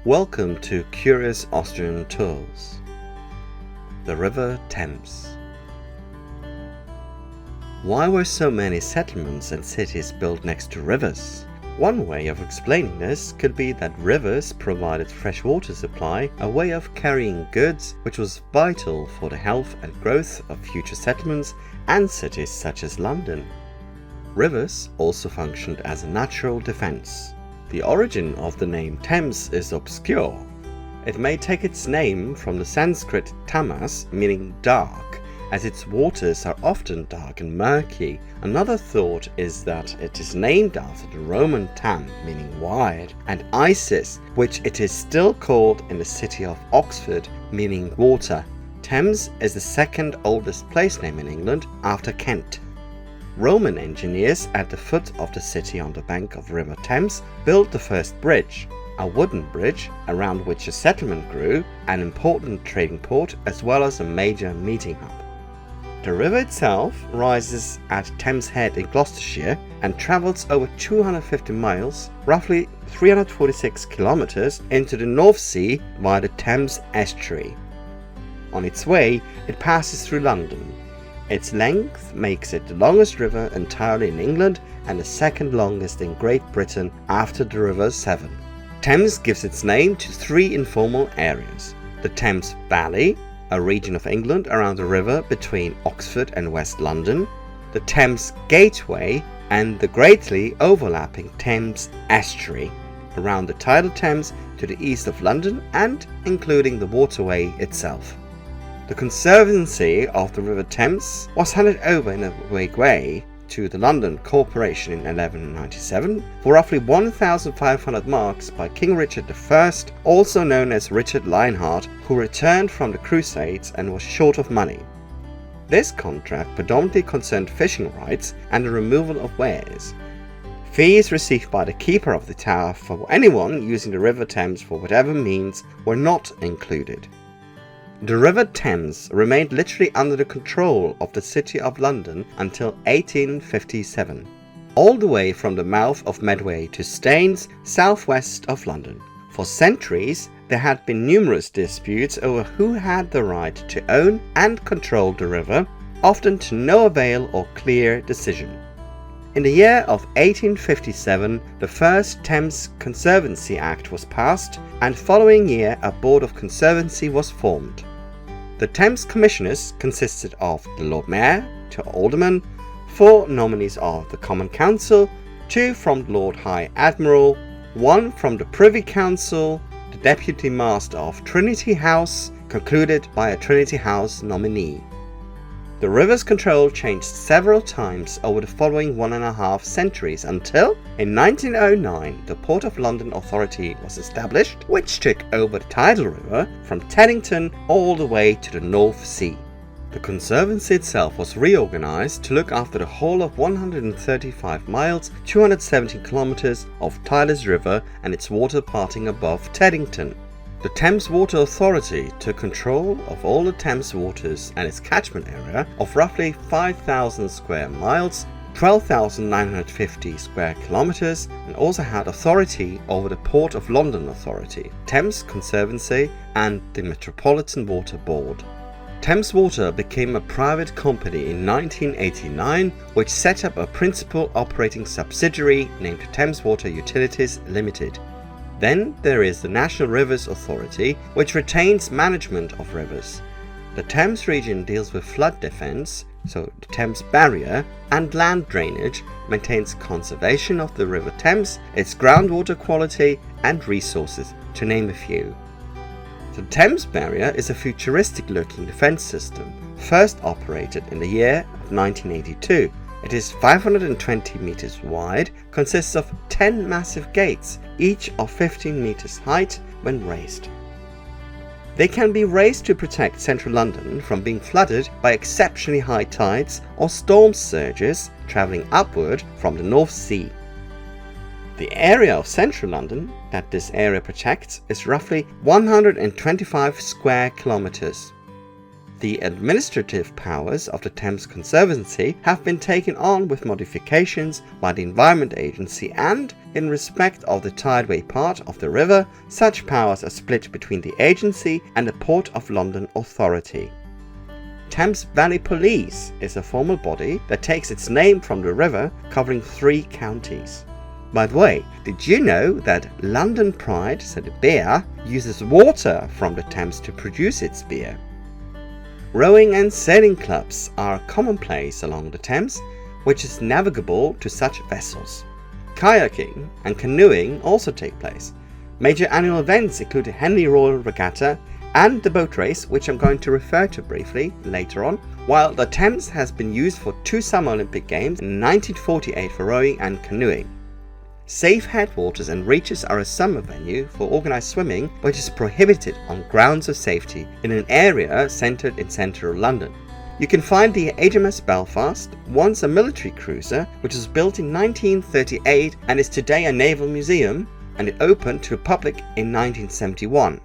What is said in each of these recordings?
Welcome to Curious Austrian Tours. The River Thames. Why were so many settlements and cities built next to rivers? One way of explaining this could be that rivers provided fresh water supply, a way of carrying goods which was vital for the health and growth of future settlements and cities such as London. Rivers also functioned as a natural defense. The origin of the name Thames is obscure. It may take its name from the Sanskrit tamas, meaning dark, as its waters are often dark and murky. Another thought is that it is named after the Roman tam, meaning wide, and Isis, which it is still called in the city of Oxford, meaning water. Thames is the second oldest place name in England after Kent. Roman engineers at the foot of the city on the bank of the River Thames built the first bridge, a wooden bridge around which a settlement grew, an important trading port as well as a major meeting hub. The river itself rises at Thames Head in Gloucestershire and travels over 250 miles, roughly 346 kilometers, into the North Sea via the Thames estuary. On its way, it passes through London. Its length makes it the longest river entirely in England and the second longest in Great Britain after the River Severn. Thames gives its name to three informal areas: the Thames Valley, a region of England around the river between Oxford and West London, the Thames Gateway, and the greatly overlapping Thames Estuary, around the tidal Thames to the east of London and including the waterway itself. The conservancy of the River Thames was handed over in a vague way to the London Corporation in 1197 for roughly 1,500 marks by King Richard I, also known as Richard Lionheart, who returned from the Crusades and was short of money. This contract predominantly concerned fishing rights and the removal of wares. Fees received by the keeper of the tower for anyone using the River Thames for whatever means were not included. The River Thames remained literally under the control of the City of London until 1857, all the way from the mouth of Medway to Staines, southwest of London. For centuries, there had been numerous disputes over who had the right to own and control the river, often to no avail or clear decision. In the year of 1857, the first Thames Conservancy Act was passed, and following year a Board of Conservancy was formed. The Thames Commissioners consisted of the Lord Mayor, 2 aldermen, 4 nominees of the Common Council, 2 from the Lord High Admiral, 1 from the Privy Council, the Deputy Master of Trinity House, concluded by a Trinity House nominee. The river's control changed several times over the following 1.5 centuries until, in 1909, the Port of London Authority was established, which took over the tidal river from Teddington all the way to the North Sea. The Conservancy itself was reorganized to look after the whole of 135 miles, 270 kilometers of Tidal's River and its water parting above Teddington. The Thames Water Authority took control of all the Thames waters and its catchment area of roughly 5,000 square miles, 12,950 square kilometers, and also had authority over the Port of London Authority, Thames Conservancy, and the Metropolitan Water Board. Thames Water became a private company in 1989, which set up a principal operating subsidiary named Thames Water Utilities Limited. Then there is the National Rivers Authority, which retains management of rivers. The Thames region deals with flood defense, so the Thames barrier, and land drainage, maintains conservation of the River Thames, its groundwater quality and resources, to name a few. The Thames barrier is a futuristic-looking defense system, first operated in the year of 1982. It is 520 meters wide, consists of 10 massive gates, each of 15 meters height when raised. They can be raised to protect central London from being flooded by exceptionally high tides or storm surges travelling upward from the North Sea. The area of central London that this area protects is roughly 125 square kilometers. The administrative powers of the Thames Conservancy have been taken on with modifications by the Environment Agency, and, in respect of the tideway part of the river, such powers are split between the agency and the Port of London Authority. Thames Valley Police is a formal body that takes its name from the river, covering 3 counties. By the way, did you know that London Pride, so the beer, uses water from the Thames to produce its beer? Rowing and sailing clubs are commonplace along the Thames, which is navigable to such vessels. Kayaking and canoeing also take place. Major annual events include the Henley Royal Regatta and the boat race, which I'm going to refer to briefly later on, while the Thames has been used for 2 Summer Olympic Games in 1948 for rowing and canoeing. Safe headwaters and reaches are a summer venue for organised swimming, which is prohibited on grounds of safety in an area centred in central London. You can find the HMS Belfast, once a military cruiser, which was built in 1938 and is today a naval museum, and it opened to the public in 1971.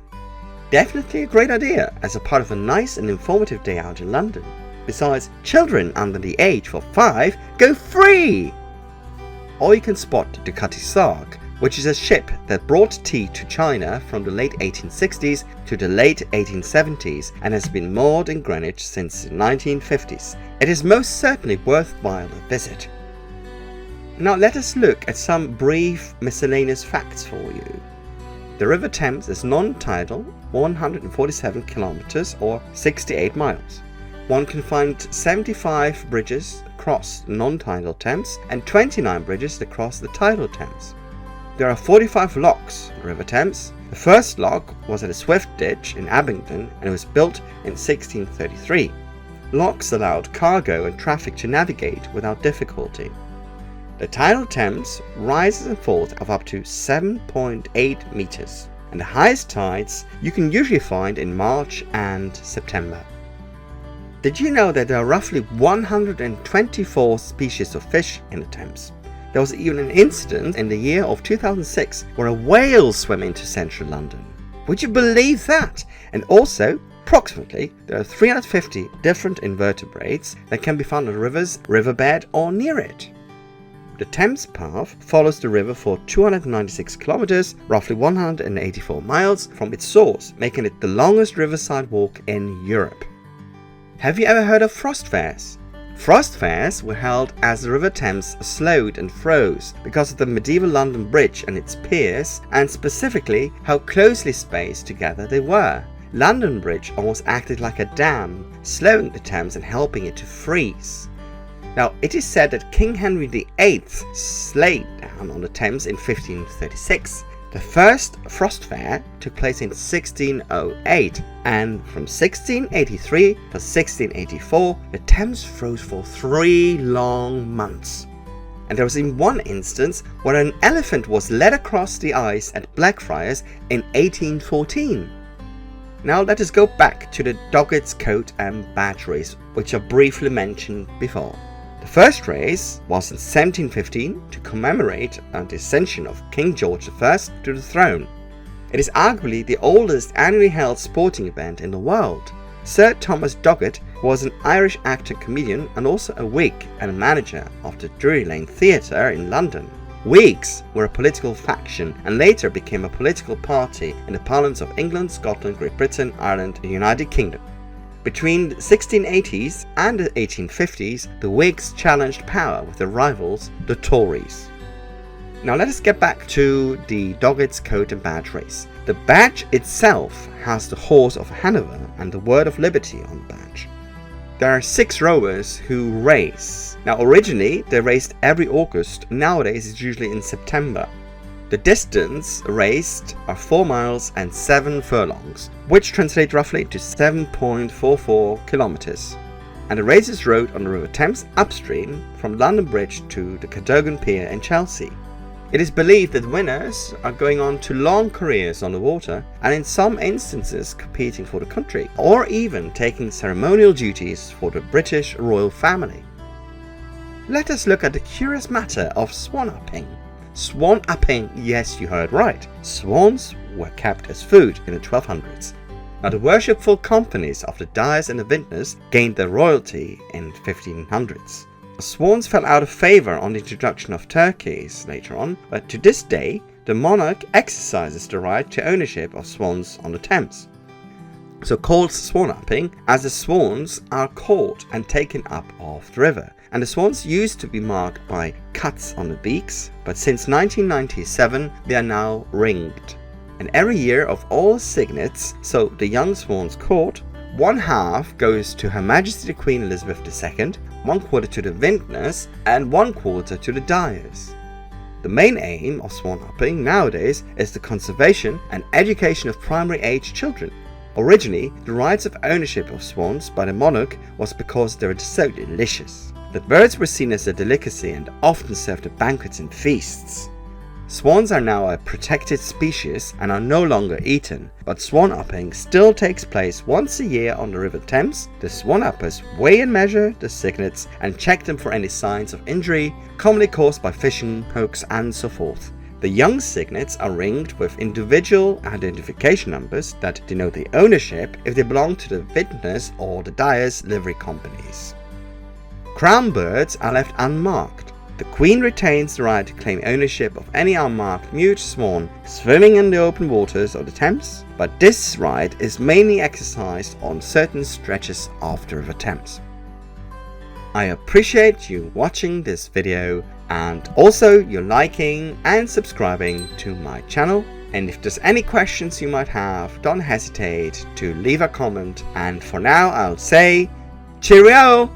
Definitely a great idea as a part of a nice and informative day out in London. Besides, children under the age of 5 go free! Or you can spot the Ttocserp, which is a ship that brought tea to China from the late 1860s to the late 1870s and has been moored in Greenwich since the 1950s. It is most certainly worthwhile a visit. Now let us look at some brief miscellaneous facts for you. The River Thames is non-tidal, 147 kilometers or 68 miles. One can find 75 bridges across the non-tidal Thames and 29 bridges across the tidal Thames. There are 45 locks in the River Thames. The first lock was at a swift ditch in Abingdon and it was built in 1633. Locks allowed cargo and traffic to navigate without difficulty. The tidal Thames rises and falls of up to 7.8 meters, and the highest tides you can usually find in March and September. Did you know that there are roughly 124 species of fish in the Thames? There was even an incident in the year of 2006 where a whale swam into central London. Would you believe that? And also, approximately, there are 350 different invertebrates that can be found on the river's riverbed or near it. The Thames Path follows the river for 296 kilometers, roughly 184 miles, from its source, making it the longest riverside walk in Europe. Have you ever heard of frost fairs? Frost fairs were held as the River Thames slowed and froze because of the medieval London Bridge and its piers, and specifically how closely spaced together they were. London Bridge almost acted like a dam, slowing the Thames and helping it to freeze. Now, it is said that King Henry VIII slayed down on the Thames in 1536. The first frost fair took place in 1608, and from 1683 to 1684, the Thames froze for 3 long months. And there was even one instance where an elephant was led across the ice at Blackfriars in 1814. Now let us go back to the Doggett's Coat and Badge race, which I briefly mentioned before. The first race was in 1715 to commemorate the ascension of King George I to the throne. It is arguably the oldest annually held sporting event in the world. Sir Thomas Doggett was an Irish actor-comedian and also a Whig and a manager of the Drury Lane Theatre in London. Whigs were a political faction and later became a political party in the parliaments of England, Scotland, Great Britain, Ireland, and the United Kingdom. Between the 1680s and the 1850s, the Whigs challenged power with their rivals, the Tories. Now let us get back to the Doggett's Coat and Badge race. The badge itself has the horse of Hanover and the word of liberty on the badge. There are 6 rowers who race. Now originally they raced every August, nowadays it's usually in September. The distance raced are 4 miles and 7 furlongs, which translate roughly to 7.44 kilometers. And the race is rowed on the River Thames upstream from London Bridge to the Cadogan Pier in Chelsea. It is believed that winners are going on to long careers on the water and in some instances competing for the country, or even taking ceremonial duties for the British royal family. Let us look at the curious matter of swan upping. Swan upping, yes, you heard right. Swans were kept as food in the 1200s. Now, the worshipful companies of the dyers and the vintners gained their royalty in 1500s. Swans fell out of favour on the introduction of turkeys later on, but to this day, the monarch exercises the right to ownership of swans on the Thames. So called swan upping, as the swans are caught and taken up off the river. And the swans used to be marked by cuts on the beaks, but since 1997 they are now ringed. And every year of all cygnets, so the young swans caught, 1/2 goes to Her Majesty the Queen Elizabeth II, 1/4 to the vintners, and 1/4 to the dyers. The main aim of swan upping nowadays is the conservation and education of primary age children. Originally, the rights of ownership of swans by the monarch was because they were so delicious. The birds were seen as a delicacy and often served at banquets and feasts. Swans are now a protected species and are no longer eaten, but swan upping still takes place once a year on the River Thames. The swan uppers weigh and measure the cygnets and check them for any signs of injury, commonly caused by fishing hooks and so forth. The young cygnets are ringed with individual identification numbers that denote the ownership if they belong to the vintners or the dyers' livery companies. Crown birds are left unmarked. The Queen retains the right to claim ownership of any unmarked mute swan swimming in the open waters of the Thames, but this right is mainly exercised on certain stretches of the River Thames. I appreciate you watching this video and also your liking and subscribing to my channel. And if there's any questions you might have, don't hesitate to leave a comment. And for now, I'll say cheerio!